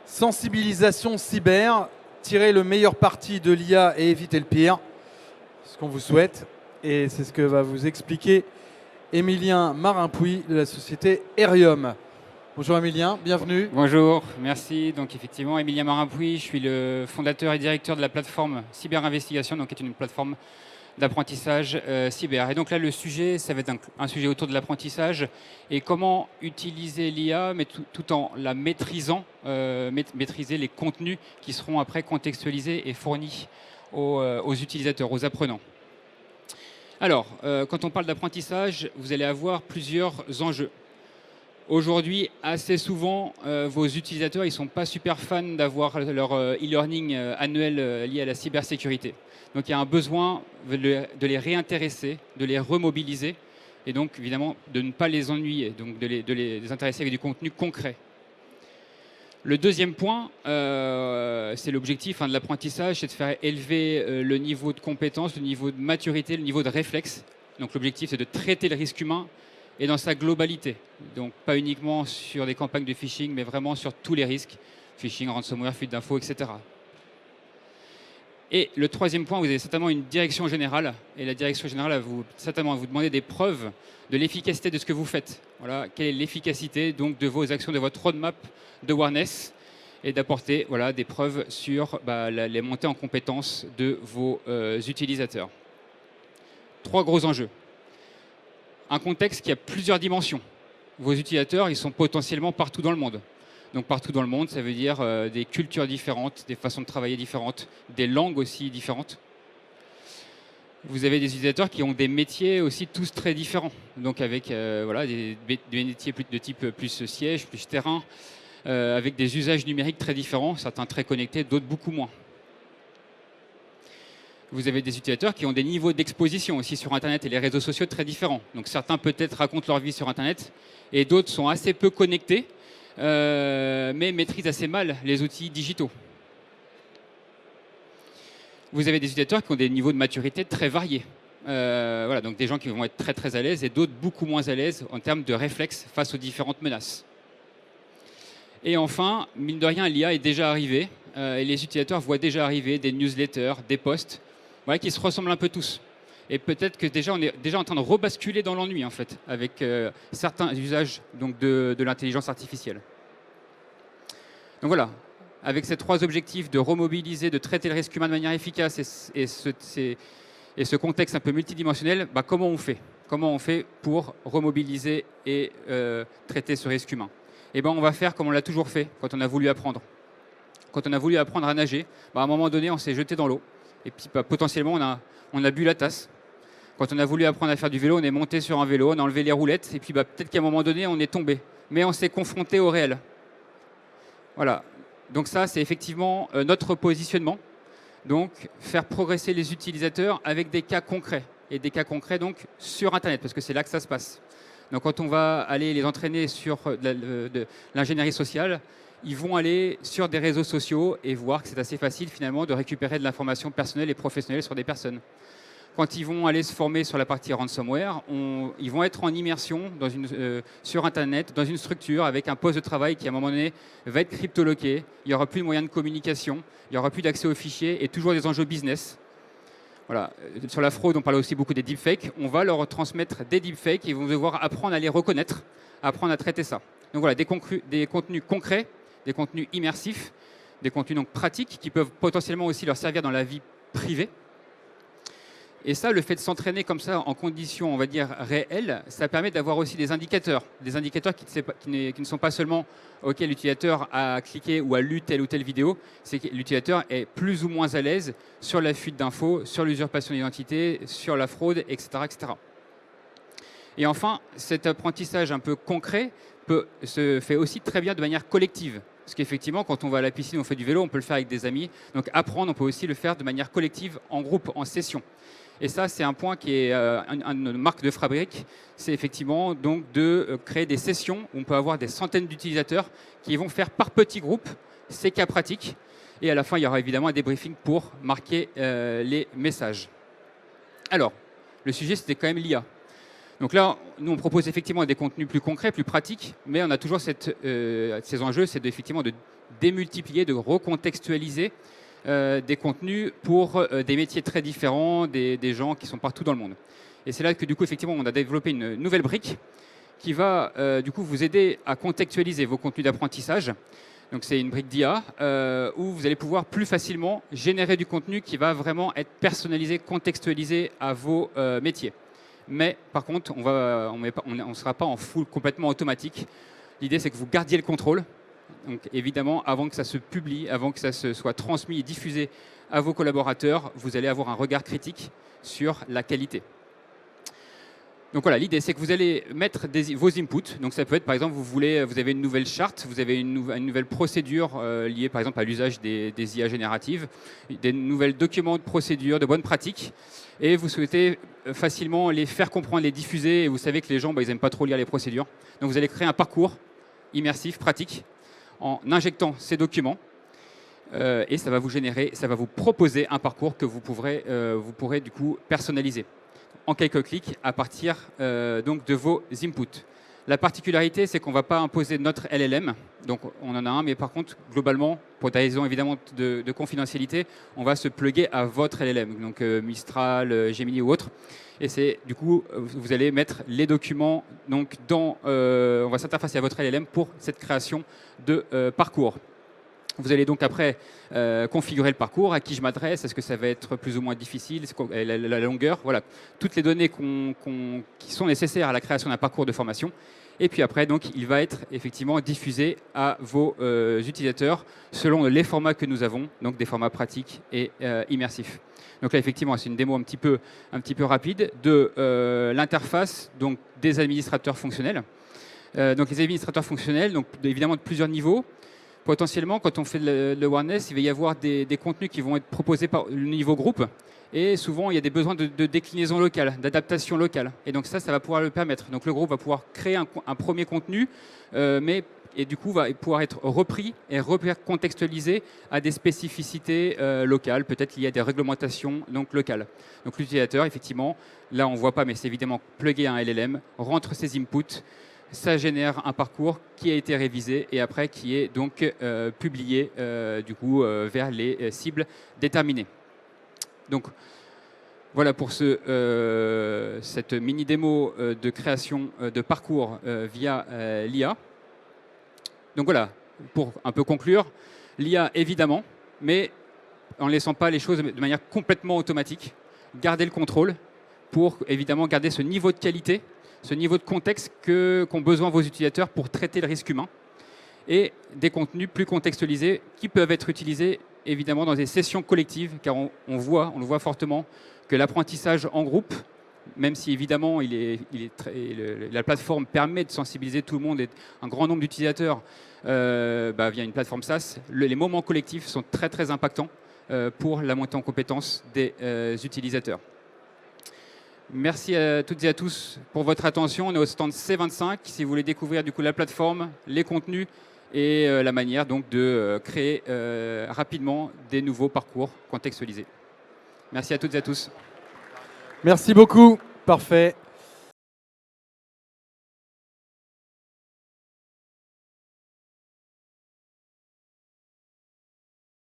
Sensibilisation cyber, tirer le meilleur parti de l'IA et éviter le pire, ce qu'on vous souhaite. Et c'est ce que va vous expliquer Émilien Marin-Pouy de la société Erium. Bonjour Émilien, bienvenue. Bonjour, merci. Donc effectivement, Émilien Marin-Pouy, je suis le fondateur et directeur de la plateforme Cyber Investigation, donc qui est une plateforme d'apprentissage cyber. Et donc là, le sujet, ça va être un sujet autour de l'apprentissage et comment utiliser l'IA, mais tout en la maîtrisant, maîtriser les contenus qui seront après contextualisés et fournis aux utilisateurs, aux apprenants. Alors, quand on parle d'apprentissage, vous allez avoir plusieurs enjeux. Aujourd'hui, assez souvent, vos utilisateurs ne sont pas super fans d'avoir leur e-learning annuel lié à la cybersécurité. Donc il y a un besoin de les réintéresser, de les remobiliser, et donc évidemment de ne pas les ennuyer, donc de les intéresser avec du contenu concret. Le deuxième point, c'est l'objectif de l'apprentissage, c'est de faire élever le niveau de compétence, le niveau de maturité, le niveau de réflexe. Donc l'objectif, c'est de traiter le risque humain et dans sa globalité. Donc pas uniquement sur des campagnes de phishing, mais vraiment sur tous les risques, phishing, ransomware, fuite d'infos, etc. Et le troisième point, vous avez certainement une direction générale, et la direction générale va certainement vous demander des preuves de l'efficacité de ce que vous faites. Voilà, quelle est l'efficacité donc de vos actions, de votre roadmap de awareness, et d'apporter des preuves sur les montées en compétences de vos utilisateurs. Trois gros enjeux. Un contexte qui a plusieurs dimensions. Vos utilisateurs, ils sont potentiellement partout dans le monde. Donc partout dans le monde, ça veut dire des cultures différentes, des façons de travailler différentes, des langues aussi différentes. Vous avez des utilisateurs qui ont des métiers aussi tous très différents. Donc avec des métiers de type plus siège, plus terrain, avec des usages numériques très différents, certains très connectés, d'autres beaucoup moins. Vous avez des utilisateurs qui ont des niveaux d'exposition aussi sur Internet et les réseaux sociaux très différents. Donc certains peut-être racontent leur vie sur Internet et d'autres sont assez peu connectés, mais maîtrisent assez mal les outils digitaux. Vous avez des utilisateurs qui ont des niveaux de maturité très variés. Donc des gens qui vont être très très à l'aise et d'autres beaucoup moins à l'aise en termes de réflexes face aux différentes menaces. Et enfin, mine de rien, l'IA est déjà arrivée et les utilisateurs voient déjà arriver des newsletters, des posts qui se ressemblent un peu tous. Et peut-être que déjà on est déjà en train de rebasculer dans l'ennui en fait, avec certains usages donc, de l'intelligence artificielle. Donc voilà, avec ces trois objectifs de remobiliser, de traiter le risque humain de manière efficace et ce contexte un peu multidimensionnel, comment on fait? Comment on fait pour remobiliser et traiter ce risque humain? On va faire comme on l'a toujours fait quand on a voulu apprendre. Quand on a voulu apprendre à nager, à un moment donné, on s'est jeté dans l'eau. Et puis potentiellement, on a bu la tasse. Quand on a voulu apprendre à faire du vélo, on est monté sur un vélo, on a enlevé les roulettes. Et puis peut-être qu'à un moment donné, on est tombé. Mais on s'est confronté au réel. Voilà. Donc ça, c'est effectivement notre positionnement. Donc faire progresser les utilisateurs avec des cas concrets. Et des cas concrets donc sur Internet, parce que c'est là que ça se passe. Donc quand on va aller les entraîner sur de l'ingénierie sociale, ils vont aller sur des réseaux sociaux et voir que c'est assez facile finalement de récupérer de l'information personnelle et professionnelle sur des personnes. Quand ils vont aller se former sur la partie ransomware, ils vont être en immersion sur Internet, dans une structure avec un poste de travail qui à un moment donné va être cryptoloqué, il n'y aura plus de moyens de communication, il n'y aura plus d'accès aux fichiers et toujours des enjeux business. Voilà. Sur la fraude, on parle aussi beaucoup des deepfakes. On va leur transmettre des deepfakes et ils vont devoir apprendre à les reconnaître, apprendre à traiter ça. Donc voilà, des contenus concrets, des contenus immersifs, des contenus donc pratiques qui peuvent potentiellement aussi leur servir dans la vie privée. Et ça, le fait de s'entraîner comme ça en conditions, on va dire, réelles, ça permet d'avoir aussi des indicateurs qui ne sont pas seulement « OK, l'utilisateur a cliqué ou a lu telle ou telle vidéo », c'est que l'utilisateur est plus ou moins à l'aise sur la fuite d'infos, sur l'usurpation d'identité, sur la fraude, etc., etc. Et enfin, cet apprentissage un peu concret se fait aussi très bien de manière collective. Parce qu'effectivement, quand on va à la piscine, on fait du vélo, on peut le faire avec des amis. Donc apprendre, on peut aussi le faire de manière collective, en groupe, en session. Et ça, c'est un point qui est une marque de fabrique. C'est effectivement donc de créer des sessions où on peut avoir des centaines d'utilisateurs qui vont faire par petits groupes ces cas pratiques. Et à la fin, il y aura évidemment un débriefing pour marquer les messages. Alors, le sujet, c'était quand même l'IA. Donc là, nous, on propose effectivement des contenus plus concrets, plus pratiques, mais on a toujours ces enjeux, c'est effectivement de démultiplier, de recontextualiser des contenus pour des métiers très différents, des gens qui sont partout dans le monde. Et c'est là que du coup, effectivement, on a développé une nouvelle brique qui va du coup vous aider à contextualiser vos contenus d'apprentissage. Donc c'est une brique d'IA où vous allez pouvoir plus facilement générer du contenu qui va vraiment être personnalisé, contextualisé à vos métiers. Mais par contre, on ne sera pas en full complètement automatique. L'idée, c'est que vous gardiez le contrôle. Donc évidemment, avant que ça se publie, avant que ça se soit transmis et diffusé à vos collaborateurs, vous allez avoir un regard critique sur la qualité. Donc voilà, l'idée, c'est que vous allez mettre vos inputs. Donc ça peut être, par exemple, vous avez une nouvelle charte, vous avez une nouvelle procédure liée, par exemple, à l'usage des IA génératives, des nouvelles documents de procédure, de bonnes pratiques, et vous souhaitez facilement les faire comprendre, les diffuser, et vous savez que les gens, ils n'aiment pas trop lire les procédures. Donc vous allez créer un parcours immersif, pratique, en injectant ces documents, et ça va vous proposer un parcours que vous pourrez du coup personnaliser en quelques clics à partir donc de vos inputs. La particularité, c'est qu'on ne va pas imposer notre LLM. Donc, on en a un, mais par contre, globalement, pour des raisons évidemment de confidentialité, on va se plugger à votre LLM, donc Mistral, Gemini ou autre. Et c'est du coup, vous allez mettre les documents donc on va s'interfacer à votre LLM pour cette création de parcours. Vous allez donc après configurer le parcours, à qui je m'adresse, est-ce que ça va être plus ou moins difficile, la longueur, voilà, toutes les données qui sont nécessaires à la création d'un parcours de formation. Et puis après, donc, il va être effectivement diffusé à vos utilisateurs selon les formats que nous avons, donc des formats pratiques et immersifs. Donc là, effectivement, c'est une démo un petit peu rapide de l'interface donc des administrateurs fonctionnels. Donc les administrateurs fonctionnels, donc évidemment de plusieurs niveaux. Potentiellement, quand on fait le awareness, il va y avoir des contenus qui vont être proposés par le niveau groupe. Et souvent, il y a des besoins de déclinaison locale, d'adaptation locale. Et donc ça va pouvoir le permettre. Donc le groupe va pouvoir créer un premier contenu, et du coup va pouvoir être repris et recontextualisé à des spécificités locales, peut-être liées à des réglementations donc, locales. Donc l'utilisateur, effectivement, là on ne voit pas, mais c'est évidemment plugué à un LLM, rentre ses inputs, ça génère un parcours qui a été révisé et après qui est donc publié du coup vers les cibles déterminées. Donc voilà pour cette mini démo de création de parcours via l'IA. Donc voilà, pour un peu conclure, l'IA évidemment, mais en ne laissant pas les choses de manière complètement automatique, garder le contrôle pour évidemment garder ce niveau de qualité, ce niveau de contexte qu'ont besoin vos utilisateurs pour traiter le risque humain, et des contenus plus contextualisés qui peuvent être utilisés évidemment dans des sessions collectives, car on le voit fortement que l'apprentissage en groupe, même si évidemment la plateforme permet de sensibiliser tout le monde et un grand nombre d'utilisateurs via une plateforme SaaS, les moments collectifs sont très très impactants pour la montée en compétences des utilisateurs. Merci à toutes et à tous pour votre attention. On est au stand C25 si vous voulez découvrir du coup la plateforme, les contenus et la manière donc de créer rapidement des nouveaux parcours contextualisés. Merci à toutes et à tous. Merci beaucoup. Parfait.